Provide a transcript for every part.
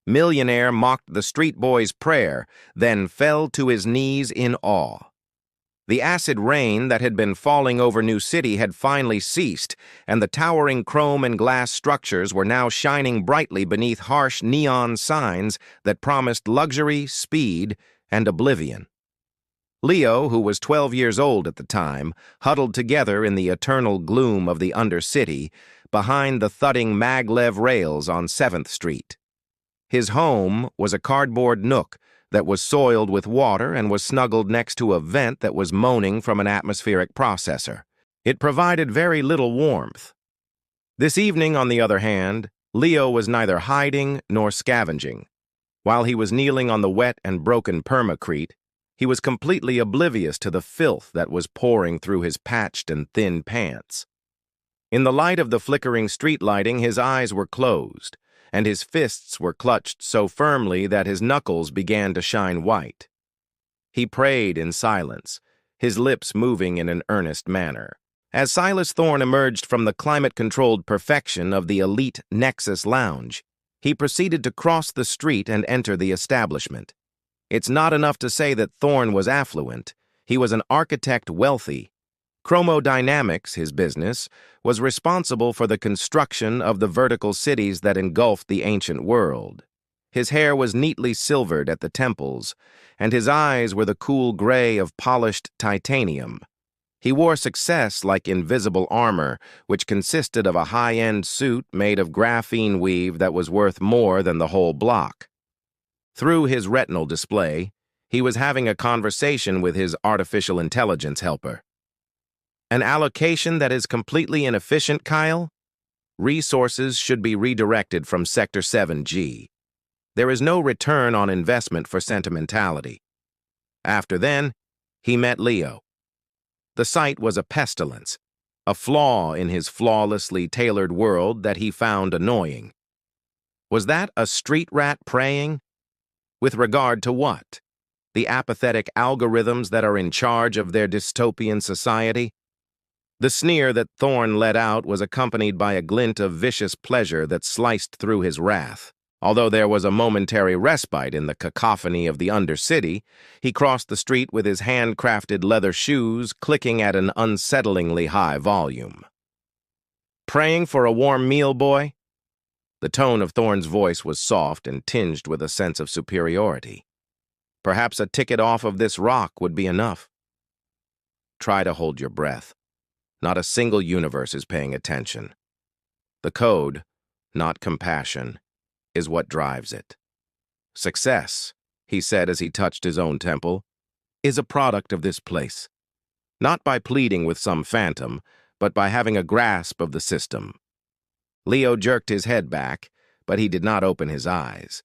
Millionaire mocked the street boy's prayer, then fell to his knees in awe. The acid rain that had been falling over New City had finally ceased, and the towering chrome and glass structures were now shining brightly beneath harsh neon signs that promised luxury, speed, and oblivion. Leo, who was 12 years old at the time, huddled together in the eternal gloom of the undercity, behind the thudding mag-lev rails on 7th Street. His home was a cardboard nook that was soiled with water and was snuggled next to a vent that was moaning from an atmospheric processor. It provided very little warmth. This evening, on the other hand, Leo was neither hiding nor scavenging. While he was kneeling on the wet and broken permacrete, he was completely oblivious to the filth that was pouring through his patched and thin pants. In the light of the flickering street lighting, his eyes were closed, and his fists were clutched so firmly that his knuckles began to shine white. He prayed in silence, his lips moving in an earnest manner. As Silas Thorne emerged from the climate-controlled perfection of the elite Nexus Lounge, he proceeded to cross the street and enter the establishment. It's not enough to say that Thorne was affluent. He was an architect wealthy. Chromodynamics, his business, was responsible for the construction of the vertical cities that engulfed the ancient world. His hair was neatly silvered at the temples, and his eyes were the cool gray of polished titanium. He wore success like invisible armor, which consisted of a high-end suit made of graphene weave that was worth more than the whole block. Through his retinal display, he was having a conversation with his artificial intelligence helper. An allocation that is completely inefficient, Kyle? Resources should be redirected from Sector 7G. There is no return on investment for sentimentality. After then, he met Leo. The sight was a pestilence, a flaw in his flawlessly tailored world that he found annoying. Was that a street rat praying? With regard to what? The apathetic algorithms that are in charge of their dystopian society? The sneer that Thorne let out was accompanied by a glint of vicious pleasure that sliced through his wrath. Although there was a momentary respite in the cacophony of the undercity, he crossed the street with his handcrafted leather shoes clicking at an unsettlingly high volume. "Praying for a warm meal, boy?" The tone of Thorne's voice was soft and tinged with a sense of superiority. "Perhaps a ticket off of this rock would be enough." Try to hold your breath. Not a single universe is paying attention. The code, not compassion, is what drives it. Success, he said as he touched his own temple, is a product of this place. Not by pleading with some phantom, but by having a grasp of the system. Leo jerked his head back, but he did not open his eyes.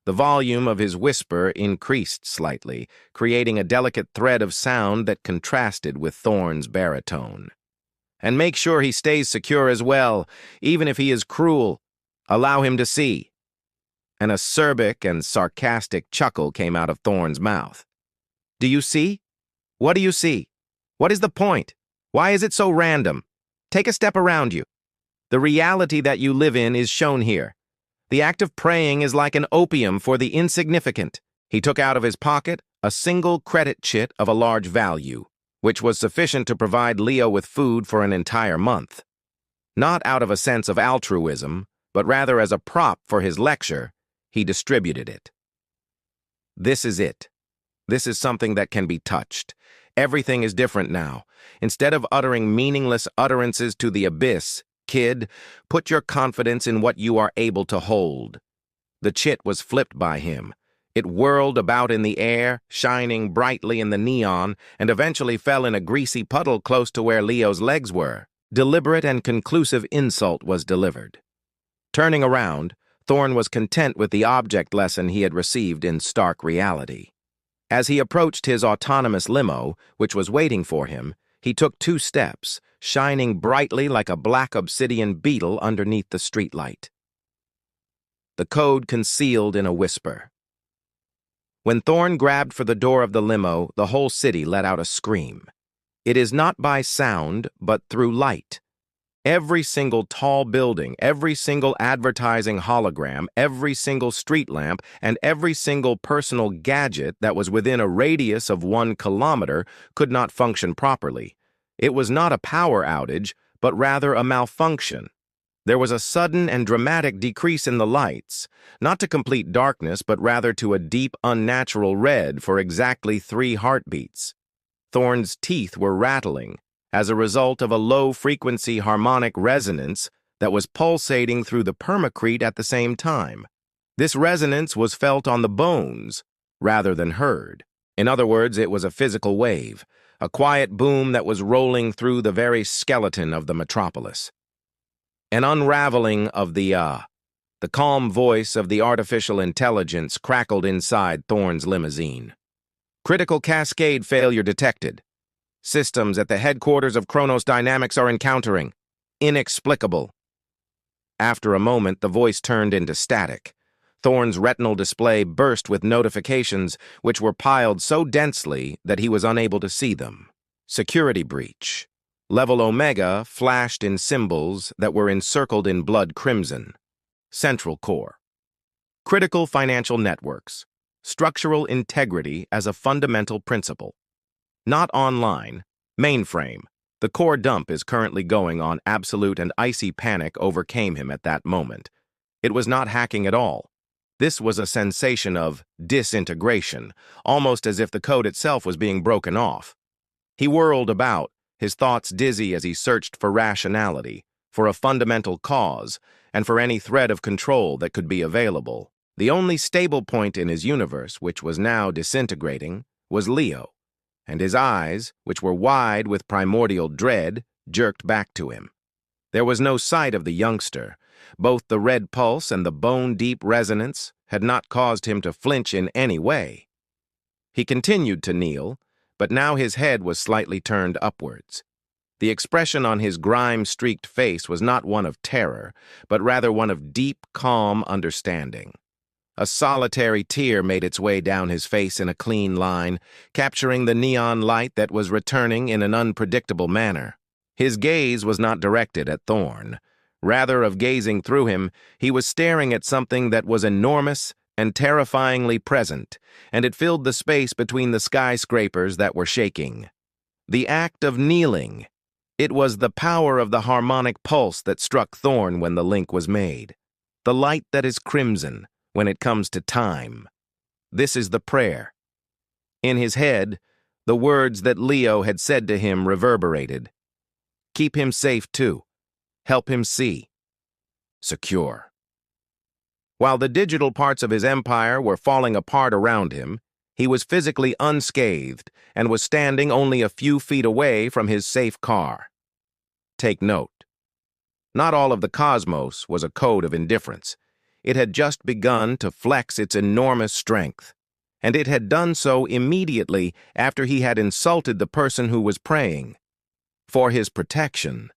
The volume of his whisper increased slightly, creating a delicate thread of sound that contrasted with Thorne's baritone. "And make sure he stays secure as well, even if he is cruel. Allow him to see." An acerbic and sarcastic chuckle came out of Thorne's mouth. "Do you see? What do you see? What is the point? Why is it so random? Take a step around you. The reality that you live in is shown here. The act of praying is like an opium for the insignificant." He took out of his pocket a single credit chit of a large value, which was sufficient to provide Leo with food for an entire month. Not out of a sense of altruism, but rather as a prop for his lecture, he distributed it. "This is it. This is something that can be touched. Everything is different now. Instead of uttering meaningless utterances to the abyss, kid, put your confidence in what you are able to hold." The chit was flipped by him. It whirled about in the air, shining brightly in the neon, and eventually fell in a greasy puddle close to where Leo's legs were. Deliberate and conclusive insult was delivered. Turning around, Thorne was content with the object lesson he had received in stark reality. As he approached his autonomous limo, which was waiting for him, he took 2 steps, shining brightly like a black obsidian beetle underneath the streetlight. The code concealed in a whisper. When Thorne grabbed for the door of the limo, the whole city let out a scream. It is not by sound, but through light. Every single tall building, every single advertising hologram, every single street lamp, and every single personal gadget that was within a radius of 1 kilometer could not function properly. It was not a power outage, but rather a malfunction. There was a sudden and dramatic decrease in the lights, not to complete darkness, but rather to a deep, unnatural red for exactly 3 heartbeats. Thorn's teeth were rattling as a result of a low-frequency harmonic resonance that was pulsating through the permacrete at the same time. This resonance was felt on the bones rather than heard. In other words, it was a physical wave, a quiet boom that was rolling through the very skeleton of the metropolis. An unraveling of the calm voice of the artificial intelligence crackled inside Thorn's limousine. Critical cascade failure detected. Systems at the headquarters of Kronos Dynamics are encountering. Inexplicable. After a moment, the voice turned into static. Thorn's retinal display burst with notifications which were piled so densely that he was unable to see them. Security breach. Level Omega flashed in symbols that were encircled in blood crimson. Central core. Critical financial networks. Structural integrity as a fundamental principle. Not online. Mainframe. The core dump is currently going on. Absolute and icy panic overcame him at that moment. It was not hacking at all. This was a sensation of disintegration, almost as if the code itself was being broken off. He whirled about, his thoughts dizzy as he searched for rationality, for a fundamental cause, and for any thread of control that could be available. The only stable point in his universe, which was now disintegrating, was Leo, and his eyes, which were wide with primordial dread, jerked back to him. There was no sight of the youngster. Both the red pulse and the bone-deep resonance had not caused him to flinch in any way. He continued to kneel, but now his head was slightly turned upwards. The expression on his grime-streaked face was not one of terror, but rather one of deep, calm understanding. A solitary tear made its way down his face in a clean line, capturing the neon light that was returning in an unpredictable manner. His gaze was not directed at Thorn. Rather of gazing through him, he was staring at something that was enormous and terrifyingly present, and it filled the space between the skyscrapers that were shaking. The act of kneeling. It was the power of the harmonic pulse that struck Thorn when the link was made. The light that is crimson when it comes to time. This is the prayer. In his head, the words that Leo had said to him reverberated. Keep him safe, too. Help him see. Secure. While the digital parts of his empire were falling apart around him, he was physically unscathed and was standing only a few feet away from his safe car. Take note. Not all of the cosmos was a code of indifference. It had just begun to flex its enormous strength, and it had done so immediately after he had insulted the person who was praying. For his protection,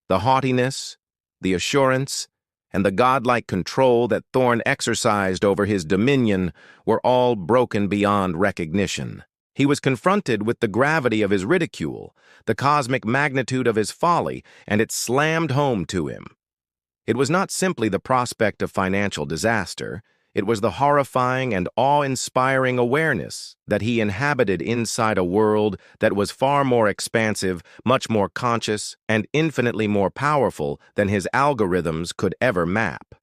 the haughtiness, the assurance, and the godlike control that Thorn exercised over his dominion were all broken beyond recognition. He was confronted with the gravity of his ridicule, the cosmic magnitude of his folly, and it slammed home to him. It was not simply the prospect of financial disaster. It was the horrifying and awe-inspiring awareness that he inhabited inside a world that was far more expansive, much more conscious, and infinitely more powerful than his algorithms could ever map.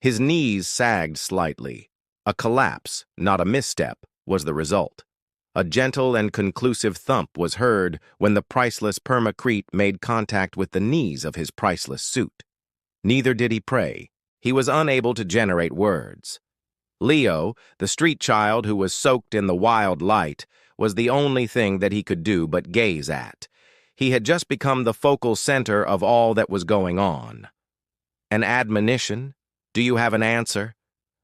His knees sagged slightly. A collapse, not a misstep, was the result. A gentle and conclusive thump was heard when the priceless permacrete made contact with the knees of his priceless suit. Neither did he pray. He was unable to generate words. Leo, the street child who was soaked in the wild light, was the only thing that he could do but gaze at. He had just become the focal center of all that was going on. An admonition? Do you have an answer?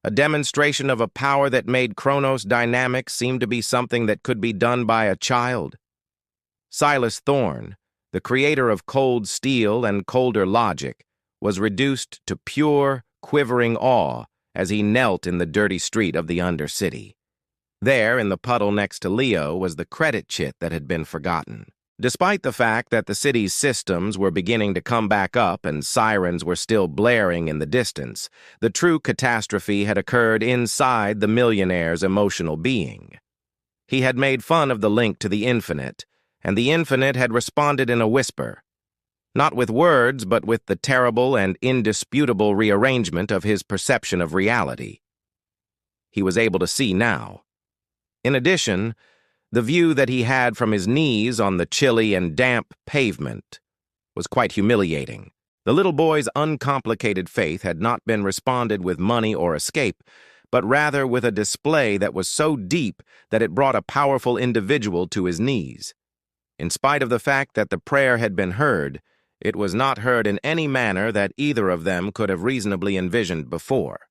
A demonstration of a power that made Kronos Dynamics seem to be something that could be done by a child? Silas Thorn, the creator of cold steel and colder logic, was reduced to pure, quivering awe as he knelt in the dirty street of the undercity. There, in the puddle next to Leo, was the credit chit that had been forgotten. Despite the fact that the city's systems were beginning to come back up and sirens were still blaring in the distance, the true catastrophe had occurred inside the millionaire's emotional being. He had made fun of the link to the infinite, and the infinite had responded in a whisper, not with words, but with the terrible and indisputable rearrangement of his perception of reality. He was able to see now. In addition, the view that he had from his knees on the chilly and damp pavement was quite humiliating. The little boy's uncomplicated faith had not been responded with money or escape, but rather with a display that was so deep that it brought a powerful individual to his knees. In spite of the fact that the prayer had been heard, it was not heard in any manner that either of them could have reasonably envisioned before.